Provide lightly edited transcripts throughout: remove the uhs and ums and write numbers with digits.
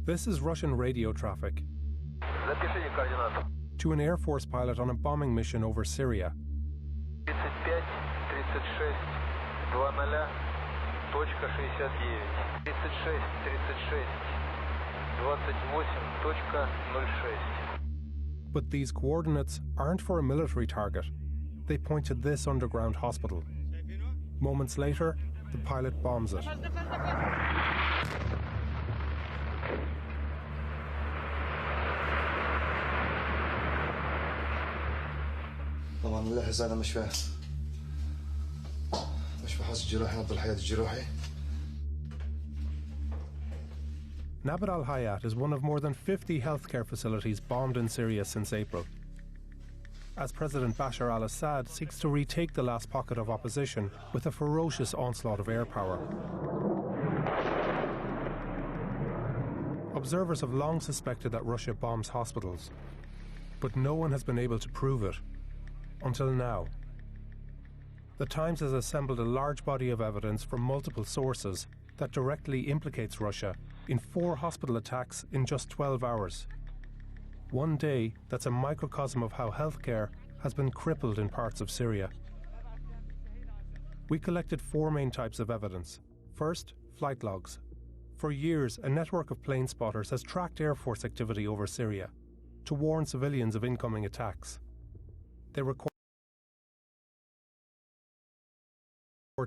This is Russian radio traffic to an Air Force pilot on a bombing mission over Syria. 35, 36, 20, точка 69. 36, 36, 28.06. But these coordinates aren't for a military target. They point to this underground hospital. Moments later, the pilot bombs it. طبعا اللحظة أنا مش بحس جراحي نبض الحياة الجراحي. Nabad al-Hayat is one of more than 50 healthcare facilities bombed in Syria since April. As President Bashar al-Assad seeks to retake the last pocket of opposition with a ferocious onslaught of air power. Observers have long suspected that Russia bombs hospitals, but no one has been able to prove it. Until now. The Times has assembled a large body of evidence from multiple sources that directly implicates Russia in 4 hospital attacks in just 12 hours. One day that's a microcosm of how healthcare has been crippled in parts of Syria. We collected 4 main types of evidence. First, flight logs. For years, a network of plane spotters has tracked Air Force activity over Syria to warn civilians of incoming attacks. They record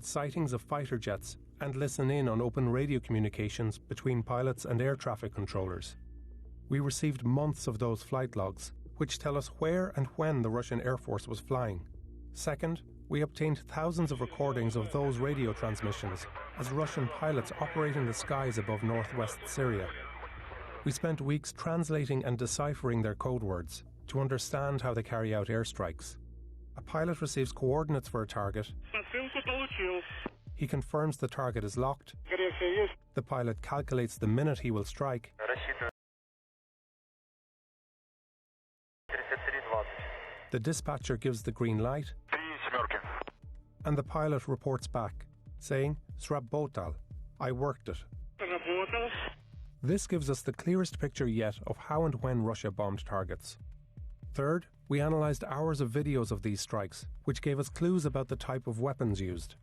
sightings of fighter jets and listen in on open radio communications between pilots and air traffic controllers. We received months of those flight logs, which tell us where and when the Russian Air Force was flying. Second, we obtained thousands of recordings of those radio transmissions as Russian pilots operate in the skies above northwest Syria. We spent weeks translating and deciphering their code words to understand how they carry out airstrikes. A pilot receives coordinates for a target. He confirms the target is locked. The pilot calculates the minute he will strike. The dispatcher gives the green light. And the pilot reports back, saying, "Srabotal, I worked it." This gives us the clearest picture yet of how and when Russia bombed targets. Third, we analysed hours of videos of these strikes, which gave us clues about the type of weapons used.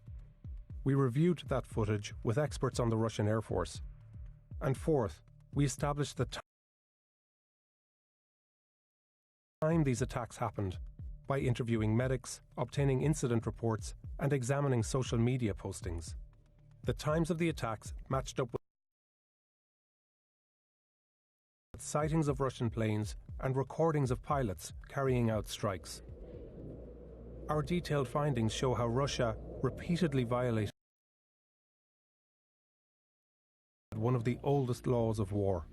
We reviewed that footage with experts on the Russian Air Force. And fourth, we established the time these attacks happened by interviewing medics, obtaining incident reports, and examining social media postings. The times of the attacks matched up with sightings of Russian planes and recordings of pilots carrying out strikes. Our detailed findings show how Russia repeatedly violated one of the oldest laws of war.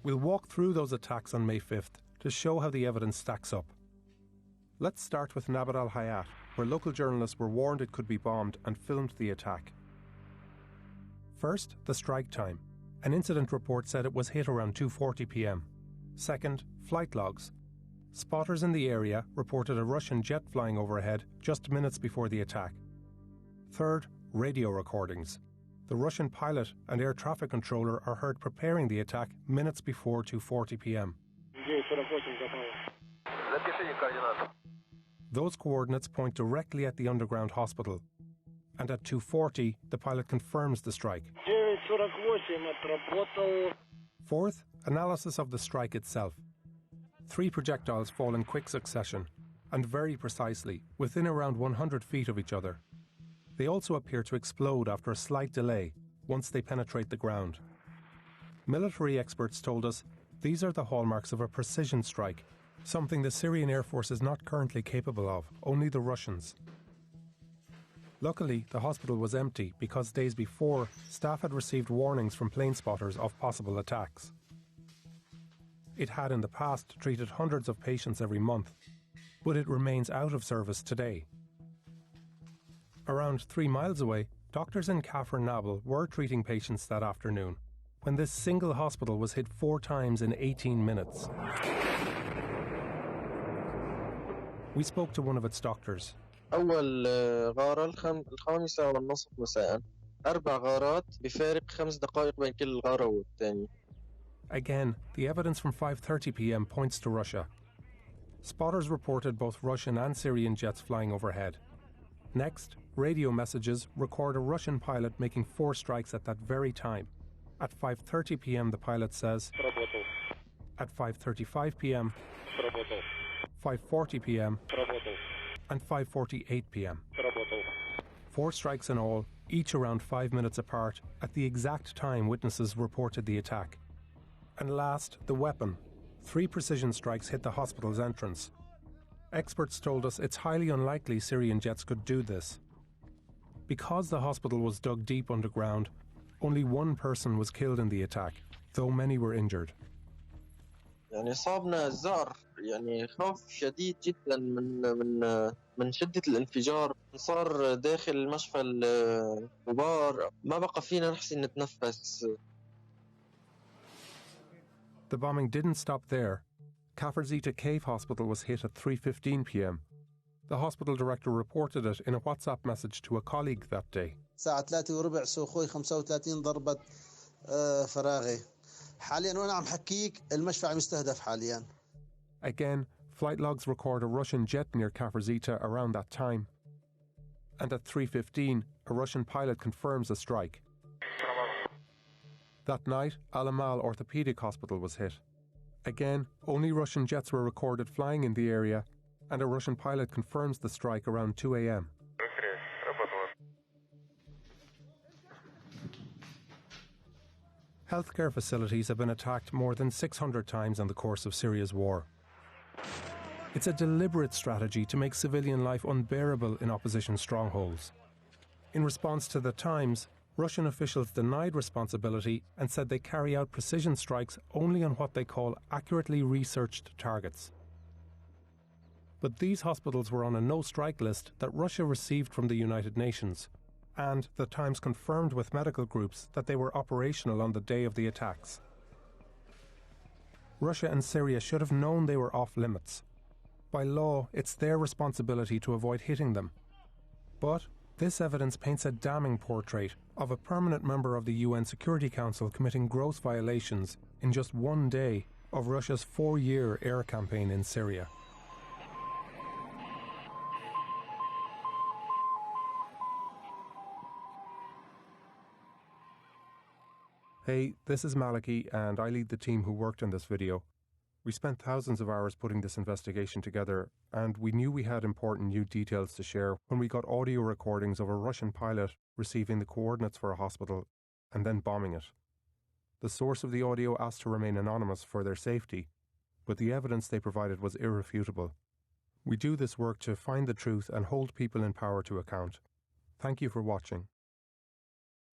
We'll walk through those attacks on May 5th to show how the evidence stacks up. Let's start with Nabad al-Hayat, where local journalists were warned it could be bombed and filmed the attack. First, the strike time. An incident report said it was hit around 2:40 p.m. Second, flight logs. Spotters in the area reported a Russian jet flying overhead just minutes before the attack. Third, radio recordings. The Russian pilot and air traffic controller are heard preparing the attack minutes before 2:40 p.m. Those coordinates point directly at the underground hospital. And at 2:40, the pilot confirms the strike. Fourth, analysis of the strike itself. 3 projectiles fall in quick succession, and very precisely, within around 100 feet of each other. They also appear to explode after a slight delay once they penetrate the ground. Military experts told us these are the hallmarks of a precision strike, something the Syrian Air Force is not currently capable of, only the Russians. Luckily, the hospital was empty because days before, staff had received warnings from plane spotters of possible attacks. It had in the past treated hundreds of patients every month, but it remains out of service today. Around 3 miles away, doctors in Kafr Nabil were treating patients that afternoon, when this single hospital was hit 4 times in 18 minutes. We spoke to one of its doctors. أول غارة 5:30 مساء. 4 غارات بفارق 5 دقائق بين كل غارة والتاني. Again, the evidence from 5:30 p.m. points to Russia. Spotters reported both Russian and Syrian jets flying overhead. Next, radio messages record a Russian pilot making 4 strikes at that very time. At 5:30 p.m. the pilot says, at 5:35 p.m, 5:40 p.m, and 5:48 p.m. 4 strikes in all, each around 5 minutes apart, at the exact time witnesses reported the attack. And last, the weapon. 3 precision strikes hit the hospital's entrance. Experts told us it's highly unlikely Syrian jets could do this. Because the hospital was dug deep underground, only 1 person was killed in the attack, though many were injured. يعني صابنا الزعر، يعني خوف شديد جدا من شدة الانفجار. صار داخل مشفى الغبار، ما بقى فينا نحسن نتنفس. The bombing didn't stop there. Kafr Zita Cave Hospital was hit at 3:15 p.m. The hospital director reported it in a WhatsApp message to a colleague that day. الساعة 3:15 سوخوي 35 ضربة فراغي. حاليا وانا عم حكيك المشفى عم يستهدف حاليا. Again, flight logs record a Russian jet near Kafr Zita around that time. And at 3:15, a Russian pilot confirms a strike. That night, Al Amal Orthopedic Hospital was hit. Again, only Russian jets were recorded flying in the area, and a Russian pilot confirms the strike around 2 a.m. Healthcare facilities have been attacked more than 600 times in the course of Syria's war. It's a deliberate strategy to make civilian life unbearable in opposition strongholds. In response to the Times, Russian officials denied responsibility and said they carry out precision strikes only on what they call accurately researched targets. But these hospitals were on a no-strike list that Russia received from the United Nations, and the Times confirmed with medical groups that they were operational on the day of the attacks. Russia and Syria should have known they were off limits. By law, it's their responsibility to avoid hitting them. But this evidence paints a damning portrait of a permanent member of the UN Security Council committing gross violations in just one day of Russia's 4-year air campaign in Syria. Hey, this is Maliki and I lead the team who worked on this video. We spent thousands of hours putting this investigation together, and we knew we had important new details to share when we got audio recordings of a Russian pilot receiving the coordinates for a hospital and then bombing it. The source of the audio asked to remain anonymous for their safety, but the evidence they provided was irrefutable. We do this work to find the truth and hold people in power to account. Thank you for watching.